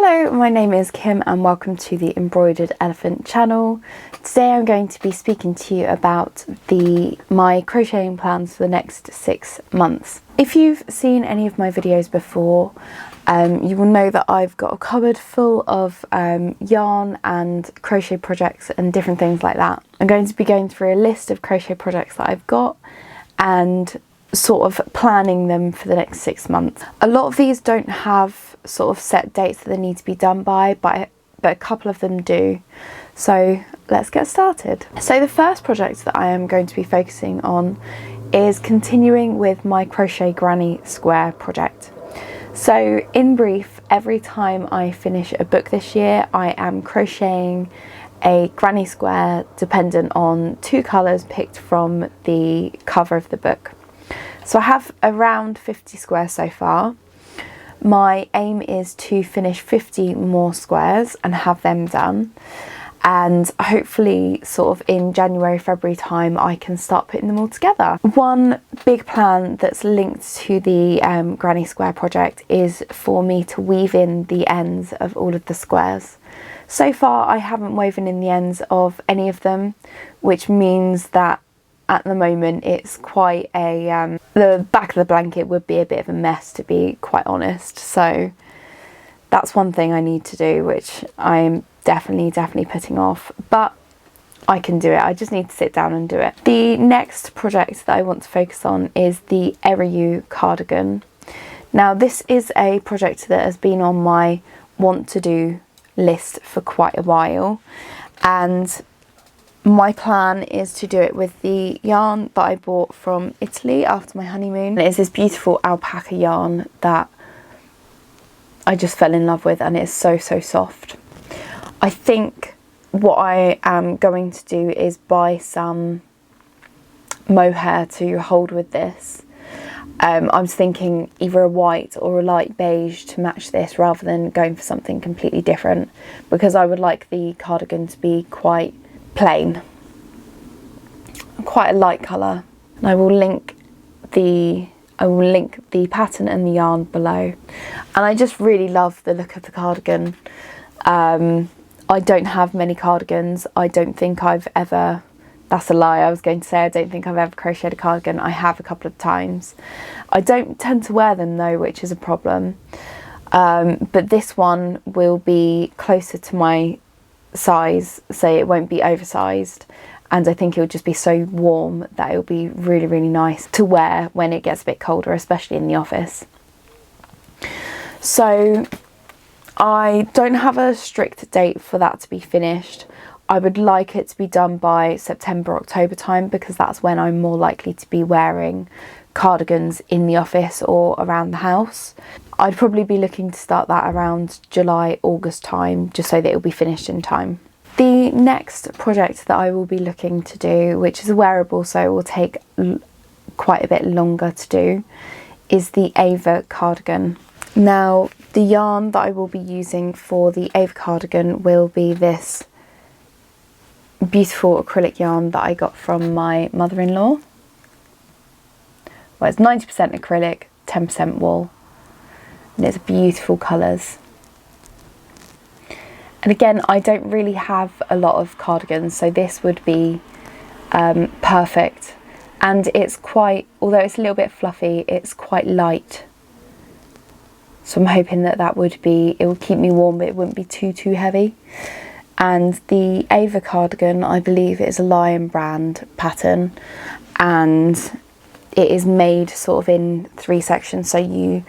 Hello, my name is Kim and welcome to the Embroidered Elephant channel. Today I'm going to be speaking to you about my crocheting plans for the next 6 months. If you've seen any of my videos before, you will know that I've got a cupboard full of yarn and crochet projects and different things like that. I'm going to be going through a list of crochet projects that I've got and sort of planning them for the next 6 months. A lot of these don't have sort of set dates that they need to be done by, but a couple of them do. So let's get started. So the first project that I am going to be focusing on is continuing with my crochet granny square project. So in brief, every time I finish a book this year, I am crocheting a granny square dependent on 2 colours picked from the cover of the book. So I have around 50 squares so far. My aim is to finish 50 more squares and have them done, and hopefully sort of in January, February time I can start putting them all together. One big plan that's linked to the granny square project is for me to weave in the ends of all of the squares. So far I haven't woven in the ends of any of them, which means that at the moment it's quite a the back of the blanket would be a bit of a mess, to be quite honest. So that's one thing I need to do, which I'm definitely putting off, but I can do it. I just need to sit down and do it. The next project that I want to focus on is the Eriu cardigan. Now this is a project that has been on my want to do list for quite a while, and my plan is to do it with the yarn that I bought from Italy after my honeymoon. It's this beautiful alpaca yarn that I just fell in love with, and it's so soft. I think what I am going to do is buy some mohair to hold with this. I was thinking either a white or a light beige to match this rather than going for something completely different, because I would like the cardigan to be quite plain, quite a light colour. And I will link the pattern and the yarn below. And I just really love the look of the cardigan. I don't have many cardigans. I don't think I've ever, that's a lie, I was going to say I don't think I've ever crocheted a cardigan. I have a couple of times. I don't tend to wear them though, which is a problem. But this one will be closer to my size, so it won't be oversized, and I think it will just be so warm that it will be really nice to wear when it gets a bit colder, especially in the office. So I don't have a strict date for that to be finished. I would like it to be done by September, October time, because that's when I'm more likely to be wearing cardigans in the office or around the house. I'd probably be looking to start that around July, August time, just so that it'll be finished in time. The next project that I will be looking to do, which is a wearable, so it will take quite a bit longer to do, is the Ava cardigan. Now, the yarn that I will be using for the Ava cardigan will be this beautiful acrylic yarn that I got from my mother-in-law. Well, it's 90% acrylic, 10% wool. And it's beautiful colours. And again, I don't really have a lot of cardigans, so this would be perfect. And it's quite, although it's a little bit fluffy, it's quite light. So I'm hoping that it would keep me warm, but it wouldn't be too heavy. And the Ava cardigan, I believe, is a Lion brand pattern, and it is made sort of in 3 sections. So you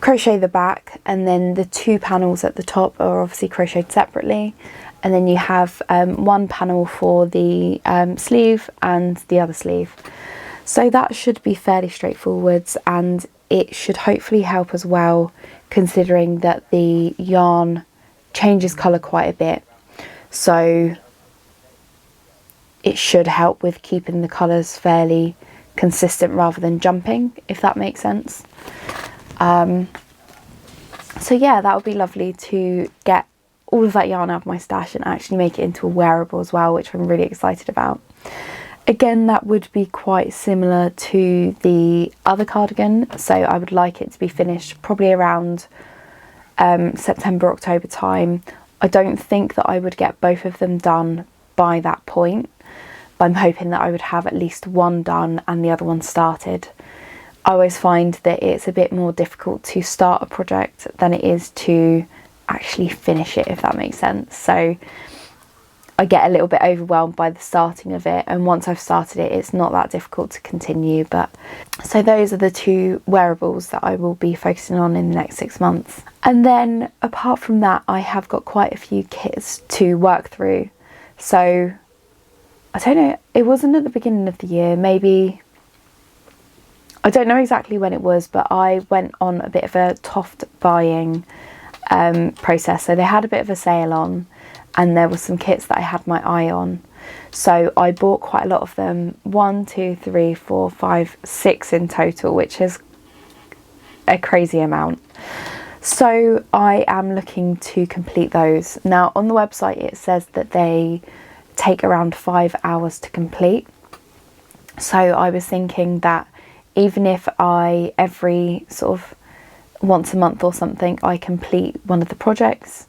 crochet the back, and then the 2 panels at the top are obviously crocheted separately, and then you have 1 panel for the sleeve and the other sleeve. So that should be fairly straightforward, and it should hopefully help as well, considering that the yarn changes colour quite a bit. So it should help with keeping the colours fairly consistent rather than jumping, if that makes sense. So yeah, that would be lovely to get all of that yarn out of my stash and actually make it into a wearable as well, which I'm really excited about. Again, that would be quite similar to the other cardigan, so I would like it to be finished probably around September, October time. I don't think that I would get both of them done by that point, but I'm hoping that I would have at least one done and the other one started. I always find that it's a bit more difficult to start a project than it is to actually finish it, if that makes sense. So I get a little bit overwhelmed by the starting of it, and once I've started it, it's not that difficult to continue. But so those are the two wearables that I will be focusing on in the next 6 months. And then apart from that, I have got quite a few kits to work through. So I don't know, it wasn't at the beginning of the year, maybe, I don't know exactly when it was, but I went on a bit of a Toft buying process. So they had a bit of a sale on, and there were some kits that I had my eye on. So I bought quite a lot of them, 1, 2, 3, 4, 5, 6 in total, which is a crazy amount. So I am looking to complete those. Now on the website it says that they take around 5 hours to complete. So I was thinking that even if I, every sort of once a month or something, I complete one of the projects,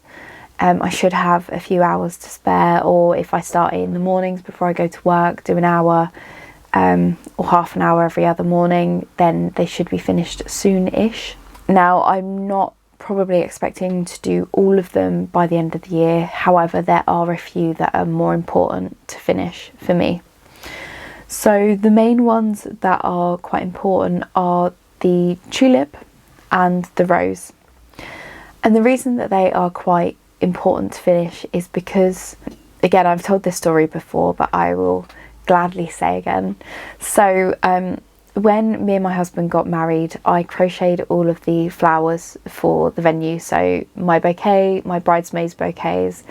I should have a few hours to spare. Or if I start it in the mornings before I go to work, do an hour or half an hour every other morning, then they should be finished soon-ish. Now I'm not probably expecting to do all of them by the end of the year. However, there are a few that are more important to finish for me. So the main ones that are quite important are the tulip and the rose. And the reason that they are quite important to finish is because, again, I've told this story before, but I will gladly say again. So when me and my husband got married, I crocheted all of the flowers for the venue. So my bouquet, my bridesmaids bouquets,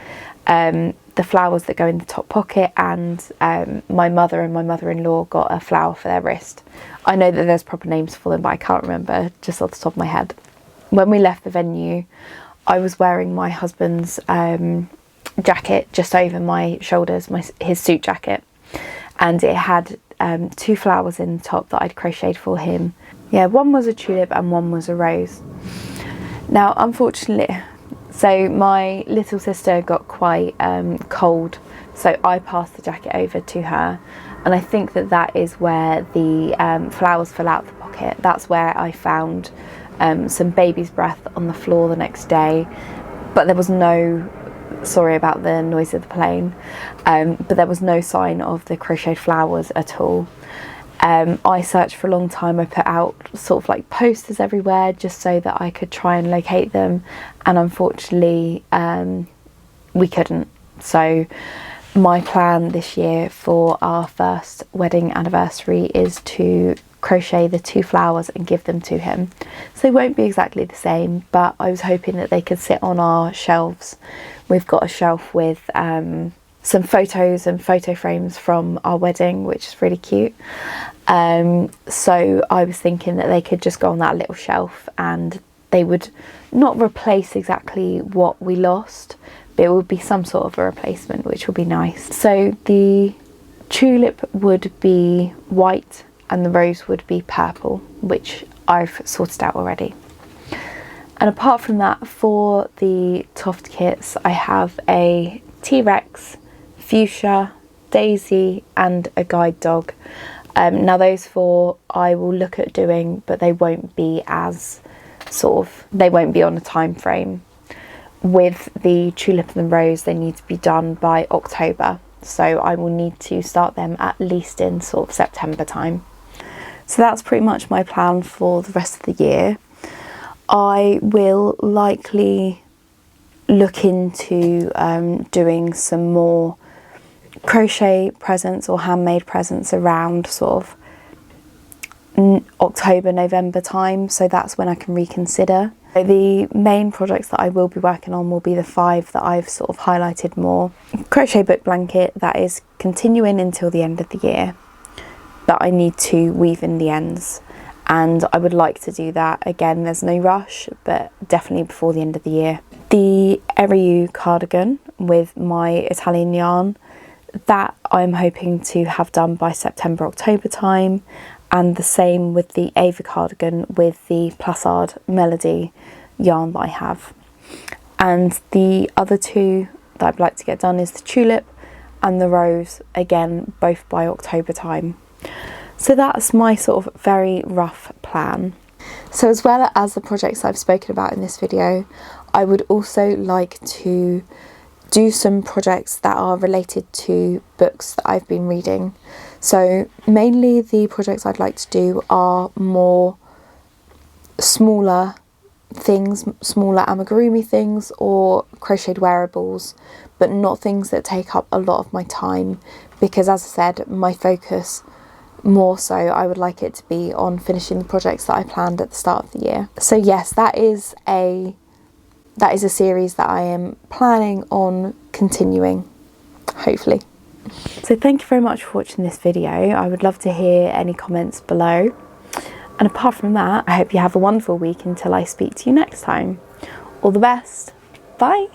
the flowers that go in the top pocket, and my mother and my mother-in-law got a flower for their wrist. I know that there's proper names for them, but I can't remember just off the top of my head. When we left the venue, I was wearing my husband's jacket just over my shoulders, his suit jacket, and it had 2 flowers in the top that I'd crocheted for him. Yeah, one was a tulip and one was a rose. Now, unfortunately, so my little sister got quite cold, so I passed the jacket over to her, and I think that that is where the flowers fell out of the pocket. That's where I found some baby's breath on the floor the next day, but there was no, sorry about the noise of the plane, but there was no sign of the crocheted flowers at all. I searched for a long time. I put out sort of like posters everywhere just so that I could try and locate them, and unfortunately we couldn't. So my plan this year for our first wedding anniversary is to crochet the 2 flowers and give them to him. So they won't be exactly the same, but I was hoping that they could sit on our shelves. We've got a shelf with some photos and photo frames from our wedding, which is really cute. So I was thinking that they could just go on that little shelf, and they would not replace exactly what we lost, but it would be some sort of a replacement, which would be nice. So the tulip would be white and the rose would be purple, which I've sorted out already. And apart from that, for the Toft kits, I have a T-Rex, fuchsia, daisy and a guide dog. Now those 4 I will look at doing, but they won't be as they won't be on a time frame. With the tulip and the rose, they need to be done by October, so I will need to start them at least in sort of September time. So that's pretty much my plan for the rest of the year. I will likely look into doing some more crochet presents or handmade presents around sort of October, November time, so that's when I can reconsider. So the main projects that I will be working on will be the 5 that I've sort of highlighted more. Crochet book blanket, that is continuing until the end of the year, but I need to weave in the ends, and I would like to do that. Again, there's no rush, but definitely before the end of the year. The Eriu cardigan with my Italian yarn, that I'm hoping to have done by September, October time, and the same with the Ava cardigan with the Plassard Melody yarn that I have. And the other two that I'd like to get done is the tulip and the rose, again both by October time. So that's my sort of very rough plan. So as well as the projects I've spoken about in this video, I would also like to do some projects that are related to books that I've been reading. So mainly the projects I'd like to do are more smaller things, smaller amigurumi things or crocheted wearables, but not things that take up a lot of my time, because as I said, my focus more so, I would like it to be on finishing the projects that I planned at the start of the year. So yes, that is a series that I am planning on continuing, hopefully. So thank you very much for watching this video. I would love to hear any comments below. And apart from that, I hope you have a wonderful week until I speak to you next time. All the best. Bye.